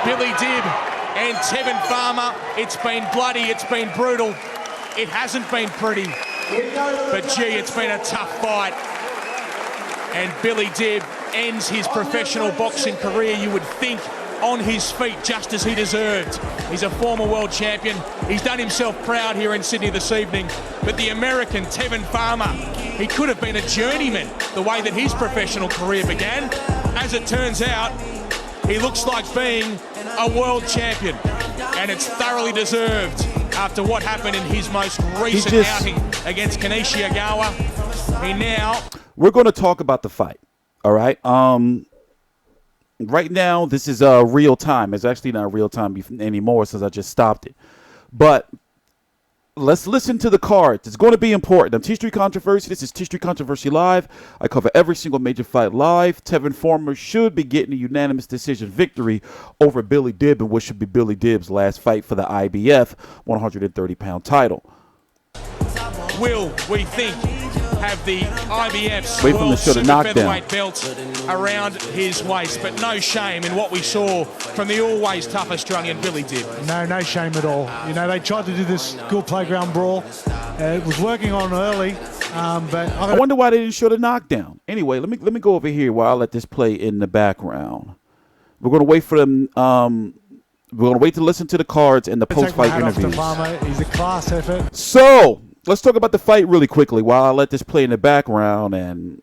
Billy Dib and Tevin Farmer. It's been bloody, it's been brutal. It hasn't been pretty, but gee, it's been a tough fight. And Billy Dib ends his professional boxing career, you would think, on his feet, just as he deserved. He's a former world champion. He's done himself proud here in Sydney this evening. But the American Tevin Farmer, he could have been a journeyman the way that his professional career began. As it turns out, he looks like being a world champion, and it's thoroughly deserved after what happened in his most recent outing against Kaneshi Agawa. He now... We're going to talk about the fight, all right? Right now, this is real time. It's actually not real time anymore since I just stopped it. But let's listen to the cards. It's going to be important. I'm TstreeT Controversy. This is TstreeT Controversy Live. I cover every single major fight live. Tevin Farmer should be getting a unanimous decision victory over Billy Dib in what should be Billy Dib's last fight for the IBF 130-pound title. Will, we think, have the IBF's Wait from the world show to super knock featherweight down. belt around his waist, but no shame in what we saw from the always tough Australian Billy Dib. No shame at all. You know, they tried to do this school playground brawl. It was working on early, but I wonder why they didn't show the knockdown. Anyway, let me go over here while I let this play in the background. We're going to wait for them. We're going to wait to listen to the cards and the post-fight interviews. He's a class effort. So let's talk about the fight really quickly while I let this play in the background. And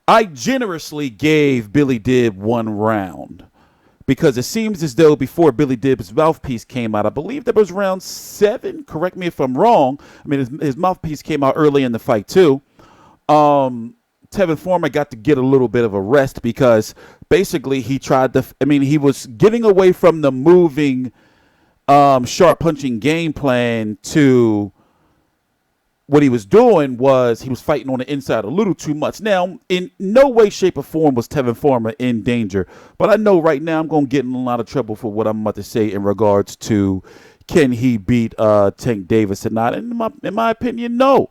I generously gave Billy Dib 1 round because it seems as though before Billy Dib's mouthpiece came out, I believe that was round 7. Correct me if I'm wrong. I mean, his mouthpiece came out early in the fight too. Tevin Farmer got to get a little bit of a rest because basically he tried to, he was getting away from the moving, sharp punching game plan to what he was doing was he was fighting on the inside a little too much. Now, in no way, shape, or form was Tevin Farmer in danger. But I know right now I'm going to get in a lot of trouble for what I'm about to say in regards to can he beat Tank Davis or not. And in my opinion, no.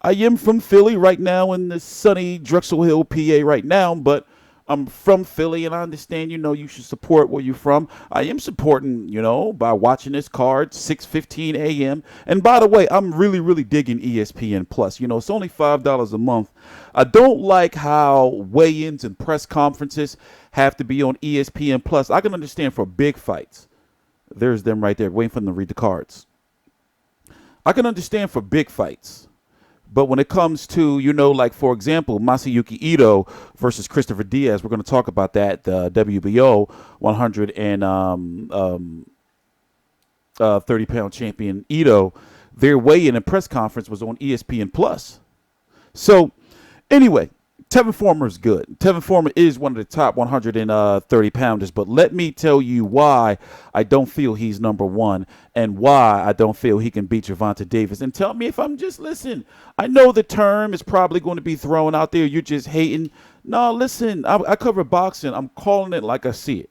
I am from Philly right now in the sunny Drexel Hill, PA right now, but I'm from Philly, and I understand, you should support where you're from. I am supporting, by watching this card, 6:15 a.m. And by the way, I'm really, really digging ESPN Plus. It's only $5 a month. I don't like how weigh-ins and press conferences have to be on ESPN Plus. I can understand for big fights. There's them right there, waiting for them to read the cards. I can understand for big fights. But when it comes to, like, for example, Masayuki Ito versus Christopher Diaz, we're going to talk about that, the WBO 130-pound champion Ito, their weigh-in and press conference was on ESPN+. So, anyway, Tevin Farmer is good. Tevin Farmer is one of the top 130-pounders, but let me tell you why I don't feel he's number 1 and why I don't feel he can beat Gervonta Davis. And tell me if I'm just listening. I know the term is probably going to be thrown out there. You're just hating. No, listen, I cover boxing. I'm calling it like I see it,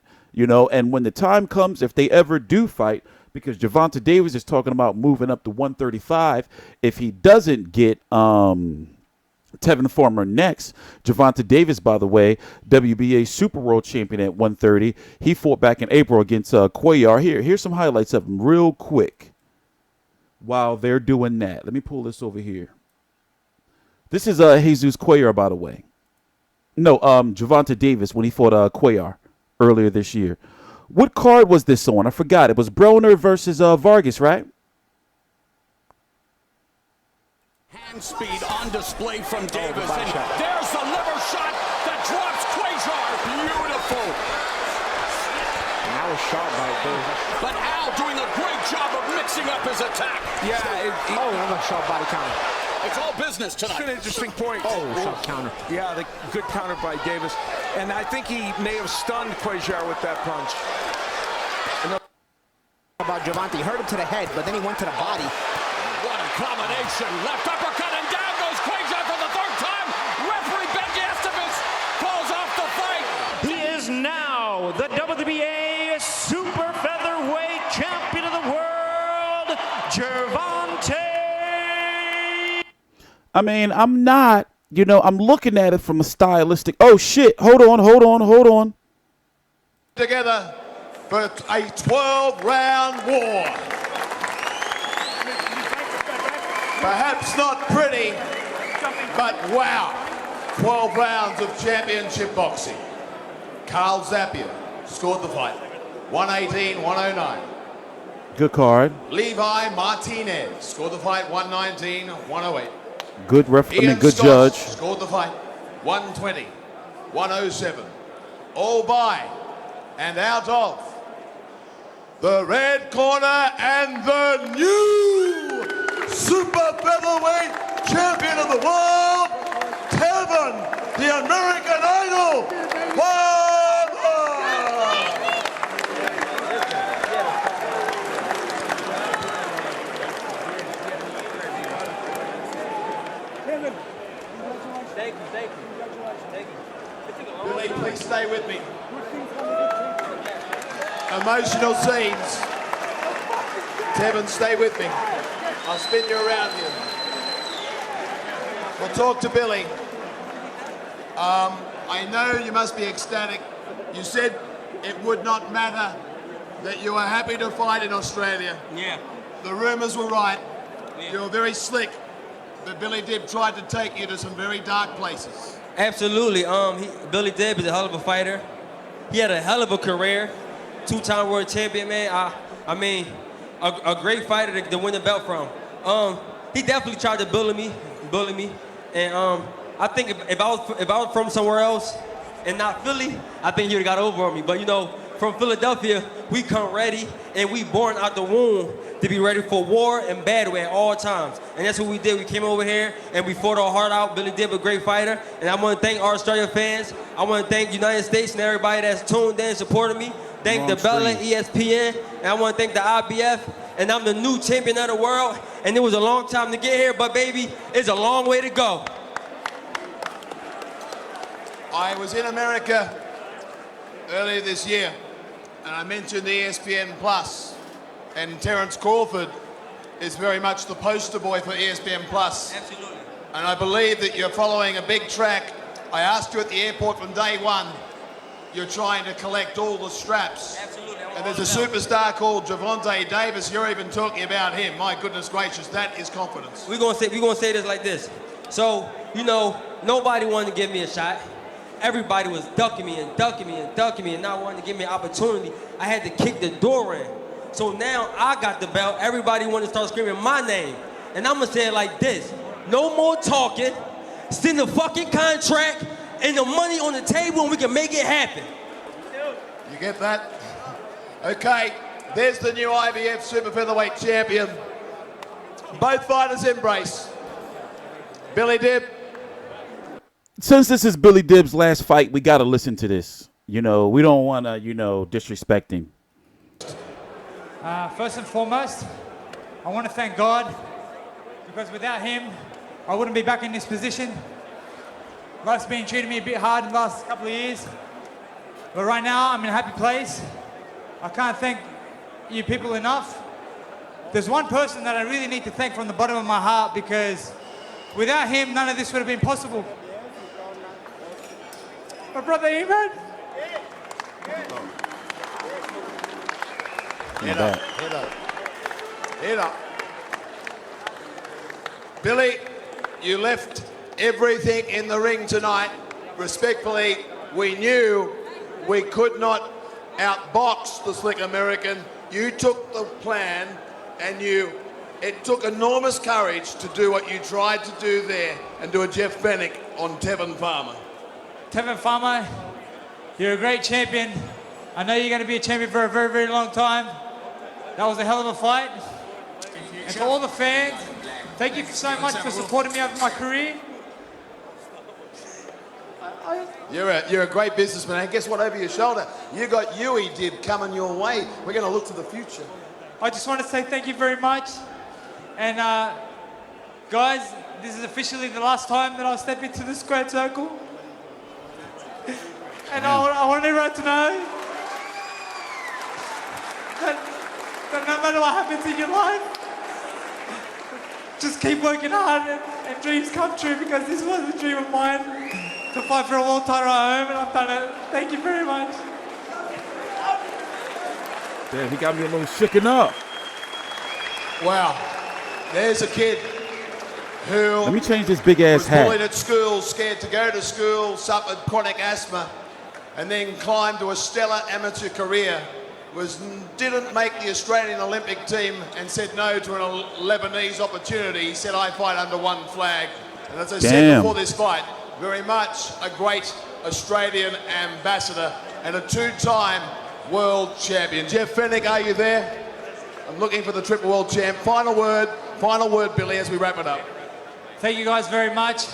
and when the time comes, if they ever do fight, because Gervonta Davis is talking about moving up to 135, if he doesn't get Tevin Farmer next. Gervonta Davis, by the way, WBA Super World Champion at 130. He fought back in April against Cuellar. Here's some highlights of him real quick while they're doing that. Let me pull this over here. This is Jesus Cuellar, by the way. No, Gervonta Davis when he fought Cuellar earlier this year. What card was this on? I forgot. It was Broner versus Vargas, right? Hand speed on display from Davis, and there's the liver shot that drops Cuellar. Beautiful. And that was sharp by Davis. But Al doing a great job of mixing up his attack. Yeah, another sharp body counter. It's all business tonight. It's an interesting point. Oh, sharp counter. Yeah, the good counter by Davis. And I think he may have stunned Cuellar with that punch. About Gervonta, he hurt him to the head, but then he went to the body. What a combination. Left uppercut, and down goes Cuellar for the 3rd time. Referee Ben Estevez calls off the fight. He is now the WBA Super Featherweight Champion of the World, Gervonta. I'm not, I'm looking at it from a stylistic. Oh, shit. Hold on. together for a 12-round war. Perhaps not pretty, but wow, 12 rounds of championship boxing. Carl Zapier scored the fight, 118-109. Good card. Levi Martinez scored the fight, 119-108. Good good Scott judge. scored the fight, 120-107. All by and out of the red corner and the new super featherweight champion of the world, Tevin, the American Idol. Billy, please stay with me. Emotional scenes. Tevin, stay with me. I'll spin you around here. We'll talk to Billy. I know you must be ecstatic. You said it would not matter, that you were happy to fight in Australia. Yeah. The rumors were right. Yeah. You were very slick. But Billy Dib tried to take you to some very dark places. Absolutely. Billy Dib is a hell of a fighter. He had a hell of a career. 2-time world champion, man. I mean, a great fighter to win the belt from. He definitely tried to bully me. And I think if I was from somewhere else and not Philly, I think he would have got over on me. But you know, from Philadelphia, we come ready and we born out the womb to be ready for war and battle at all times. And that's what we did. We came over here and we fought our heart out. Billy Dib, a great fighter. And I want to thank our Australia fans. I want to thank United States and everybody that's tuned in and supported me. Thank the Eveleigh, ESPN, and I want to thank the IBF. And I'm the new champion of the world. And it was a long time to get here, but baby, it's a long way to go. I was in America earlier this year, and I mentioned the ESPN Plus, and Terence Crawford is very much the poster boy for ESPN Plus. Absolutely. And I believe that you're following a big track. I asked you at the airport from day one, you're trying to collect all the straps. Absolutely. And there's a superstar called Gervonta Davis. You're even talking about him. My goodness gracious, that is confidence. We're gonna say this like this. So, you know, nobody wanted to give me a shot. Everybody was ducking me and not wanting to give me an opportunity. I had to kick the door in. So now I got the belt. Everybody wanted to start screaming my name. And I'm gonna say it like this. No more talking. Send the fucking contract and the money on the table and we can make it happen. You get that? Okay, there's the new IBF Super Featherweight Champion. Both fighters embrace. Billy Dib. Since this is Billy Dib's last fight, we got to listen to this. You know, we don't want to, disrespect him. First and foremost, I want to thank God, because without him, I wouldn't be back in this position. Life's been treating me a bit hard in the last couple of years, but right now I'm in a happy place. I can't thank you people enough. There's one person that I really need to thank from the bottom of my heart, because without him, none of this would have been possible. My brother Iman. Head up. Billy, you left everything in the ring tonight. Respectfully, we knew we could not outbox the slick American. You took the plan and it took enormous courage to do what you tried to do there and do a Jeff Fennick on Tevin Farmer. Tevin Farmer, you're a great champion. I know you're going to be a champion for a very, very long time. That was a hell of a fight. And to all the fans, thank you so much for supporting me over my career. You're a great businessman. And guess what, over your shoulder, you got Huey Dib coming your way. We're going to look to the future. I just want to say thank you very much. And guys, this is officially the last time that I'll step into the squared circle. And I want everyone to know that no matter what happens in your life, just keep working hard and dreams come true, because this was a dream of mine to fight for a world title at home, and I've done it. Thank you very much. Damn, he got me a little shaken up. Wow. There's a kid who Let me change this big ass was hat. bullied at school, scared to go to school, suffered chronic asthma, and then climbed to a stellar amateur career. Didn't make the Australian Olympic team and said no to a Lebanese opportunity. He said, I fight under one flag. And as I said before this fight, very much a great Australian ambassador and a two-time world champion. Jeff Fennick, are you there? I'm looking for the triple world champ. Final word, Billy, as we wrap it up. Thank you guys very much.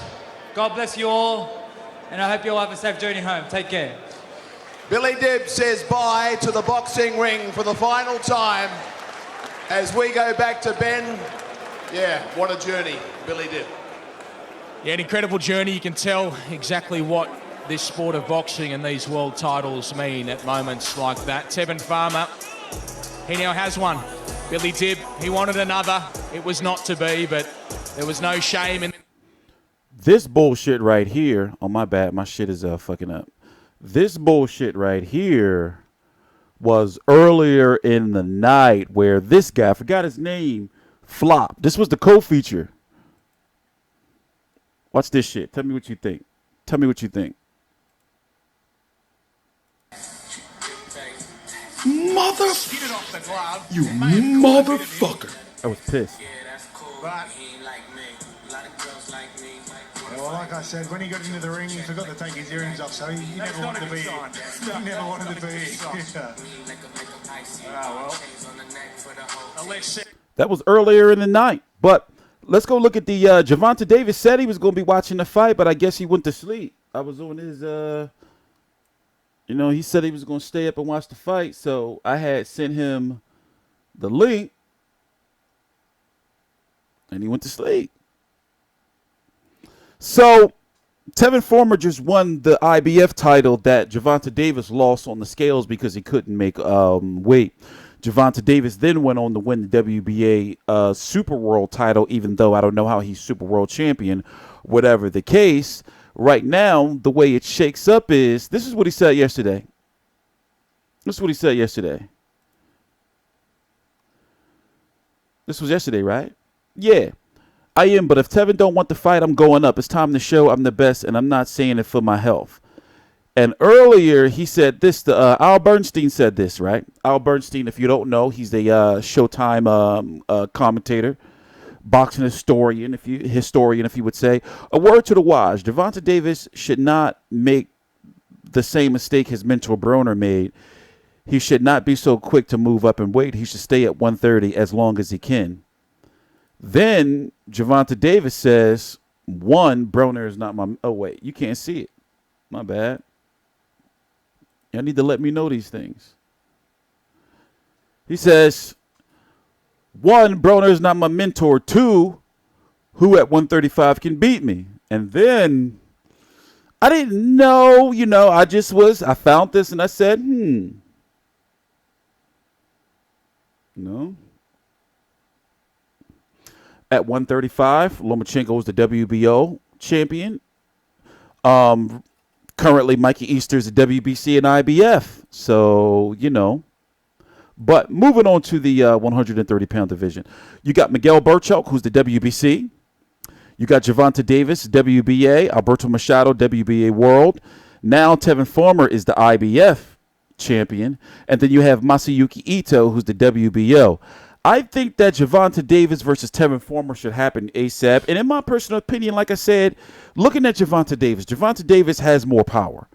God bless you all. And I hope you all have a safe journey home. Take care. Billy Dib says bye to the boxing ring for the final time as we go back to Ben. Yeah, what a journey, Billy Dib. Yeah, an incredible journey. You can tell exactly what this sport of boxing and these world titles mean at moments like that. Tevin Farmer, he now has one. Billy Dib, he wanted another. It was not to be, but there was no shame in This bullshit right here. Oh, my bad. My shit is fucking up. This bullshit right here was earlier in the night where this guy, I forgot his name, flopped. This was the co-feature. Watch this shit. Tell me what you think. Tell me what you think. You motherfucker. I was pissed. Well, like I said, when he got into the ring, he forgot to take his earrings off, so he never wanted to be here. He never wanted to be here. That was earlier in the night. But let's go look at the Gervonta Davis said he was going to be watching the fight, but I guess he went to sleep. I was on his, he said he was going to stay up and watch the fight, so I had sent him the link, and he went to sleep. So, Tevin Farmer just won the IBF title that Gervonta Davis lost on the scales because he couldn't make weight. Gervonta Davis then went on to win the WBA Super World title, even though I don't know how he's Super World Champion. Whatever the case, right now, the way it shakes up is, this is what he said yesterday. This is what he said yesterday. This was yesterday, right? Yeah. I am, but if Tevin don't want to fight, I'm going up. It's time to show I'm the best, and I'm not saying it for my health. And earlier, he said this. Al Bernstein said this, right? Al Bernstein, if you don't know, he's the Showtime commentator, boxing historian, if you would say. A word to the wise. Gervonta Davis should not make the same mistake his mentor Broner made. He should not be so quick to move up in weight. He should stay at 130 as long as he can. Then Gervonta Davis says, Broner is not my... Oh, wait. You can't see it. My bad. Y'all need to let me know these things. He says, 1, Broner is not my mentor. 2, who at 135 can beat me? And then I didn't know, I found this and I said, No. At 135, Lomachenko is the WBO champion. Currently, Mikey Easter is the WBC and IBF. So, But moving on to the 130-pound division. You got Miguel Burchuk, who's the WBC. You got Gervonta Davis, WBA. Alberto Machado, WBA World. Now Tevin Farmer is the IBF champion. And then you have Masayuki Ito, who's the WBO. I think that Gervonta Davis versus Tevin Farmer should happen ASAP. And in my personal opinion, like I said, looking at Gervonta Davis has more power.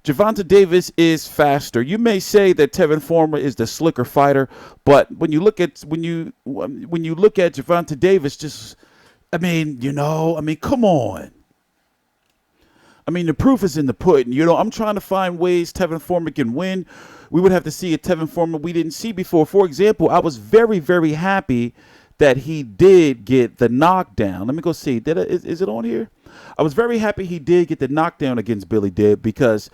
Gervonta Davis is faster. You may say that Tevin Farmer is the slicker fighter, but when you look at Gervonta Davis, come on. The proof is in the pudding. I'm trying to find ways Tevin Farmer can win. We would have to see a Tevin Farmer we didn't see before. For example, I was very, very happy that he did get the knockdown. Let me go see. Is it on here? I was very happy he did get the knockdown against Billy Dib because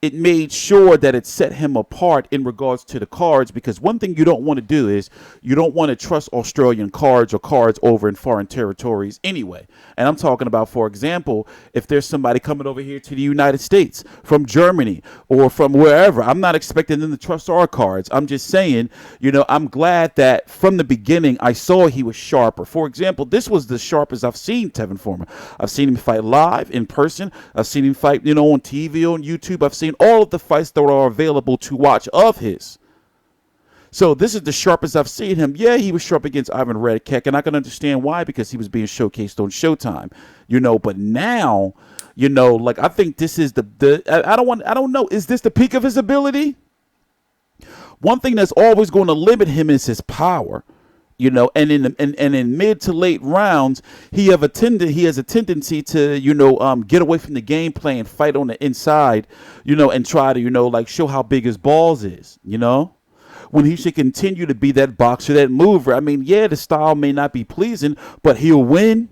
it made sure that it set him apart in regards to the cards, because one thing you don't want to do is you don't want to trust Australian cards or cards over in foreign territories anyway. And I'm talking about, for example, if there's somebody coming over here to the United States from Germany or from wherever, I'm not expecting them to trust our cards. I'm just saying, you know, I'm glad that from the beginning I saw he was sharper. For example, this was the sharpest I've seen Tevin Farmer. I've seen him fight live, in person. I've seen him fight, you know, on TV, on YouTube. I've seen all of the fights that are available to watch of his. So this is the sharpest I've seen him. Yeah, he was sharp against Ivan Redkach, and I can understand why, because he was being showcased on Showtime, you know. But now, you know, like, I think this is I don't know, is this the peak of his ability? One thing that's always going to limit him is his power, you know. And in mid to late rounds, he has a tendency to, you know, get away from the game plan, fight on the inside, you know, and try to, you know, like, show how big his balls is, you know, when he should continue to be that boxer, that mover. I mean, yeah, the style may not be pleasing, but he'll win.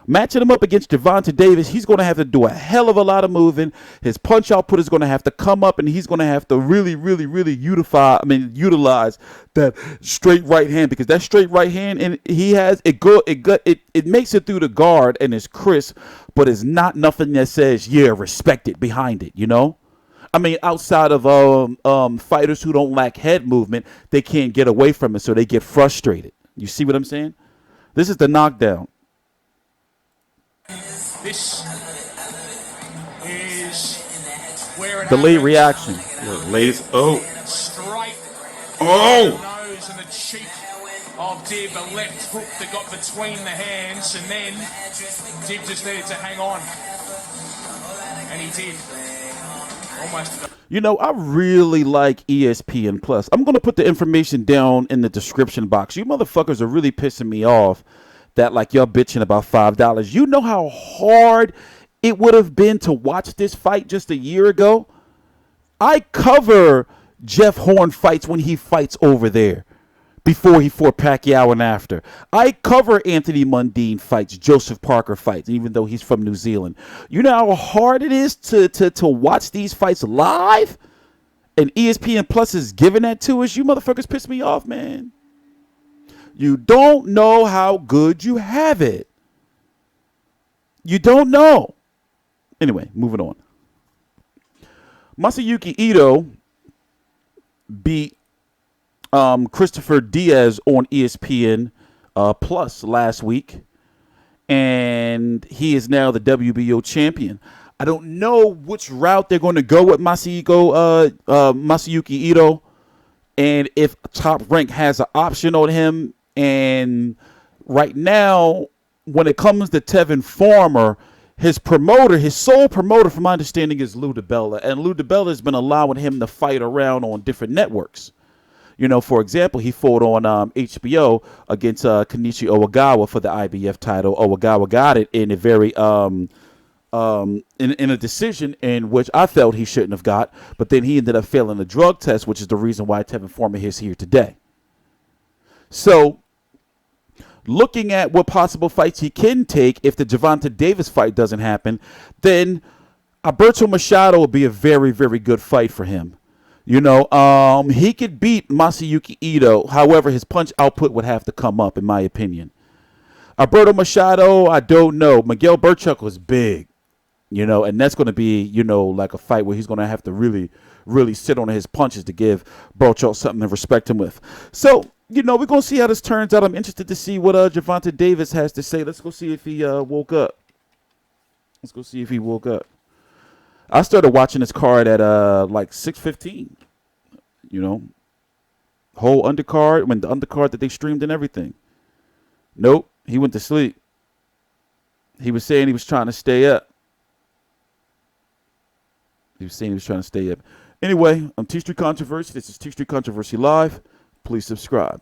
Matching him up against Gervonta Davis, he's going to have to do a hell of a lot of moving. His punch output is going to have to come up, and he's going to have to really utilize that straight right hand, because that straight right hand, and he has it makes it through the guard and it's crisp, but it's not nothing that says, yeah, respect it behind it, you know. I mean, outside of fighters who don't lack head movement, they can't get away from it, so they get frustrated. You see what I'm saying? This is the knockdown. This is where it Delayed happens. reaction. Ladies, oh. Straight Oh! the nose and the cheek of Dib, a left hook that got between the hands, and then Dib just needed to hang on. And he did. Almost. You know, I really like ESPN Plus. I'm going to put the information down in the description box. You motherfuckers are really pissing me off that, like, y'all bitching about $5. You know how hard it would have been to watch this fight just a year ago? I cover Jeff Horn fights when he fights over there, before he fought Pacquiao and after. I cover Anthony Mundine fights, Joseph Parker fights, even though he's from New Zealand. You know how hard it is to watch these fights live? And ESPN Plus is giving that to us? You motherfuckers piss me off, man. You don't know how good you have it. You don't know. Anyway, moving on. Masayuki Ito beat Christopher Diaz on ESPN Plus last week, and he is now the WBO champion. I don't know which route they're going to go with Masayuki Ito, and if Top Rank has an option on him. And right now, when it comes to Tevin Farmer, his sole promoter, from my understanding, is Lou DiBella, and Lou DiBella has been allowing him to fight around on different networks. You know, for example, he fought on HBO against Kenichi Owagawa for the IBF title. Owagawa got it in a very in a decision in which I felt he shouldn't have got, but then he ended up failing the drug test, which is the reason why Tevin Farmer is here today. So, looking at what possible fights he can take if the Gervonta Davis fight doesn't happen, then Alberto Machado will be a very, very good fight for him. You know, he could beat Masayuki Ito. However, his punch output would have to come up, in my opinion. Alberto Machado, I don't know. Miguel Burchuk was big, you know, and that's going to be, you know, like a fight where he's going to have to really, really sit on his punches to give Burchuk something to respect him with. So, you know, we're going to see how this turns out. I'm interested to see what Gervonta Davis has to say. Let's go see if he woke up. Let's go see if he woke up. I started watching this card at like 6:15. You know, whole undercard, when the undercard that they streamed and everything. Nope, he went to sleep. He was saying he was trying to stay up. Anyway, I'm TstreeT Controversy. This is TstreeT Controversy Live. Please subscribe.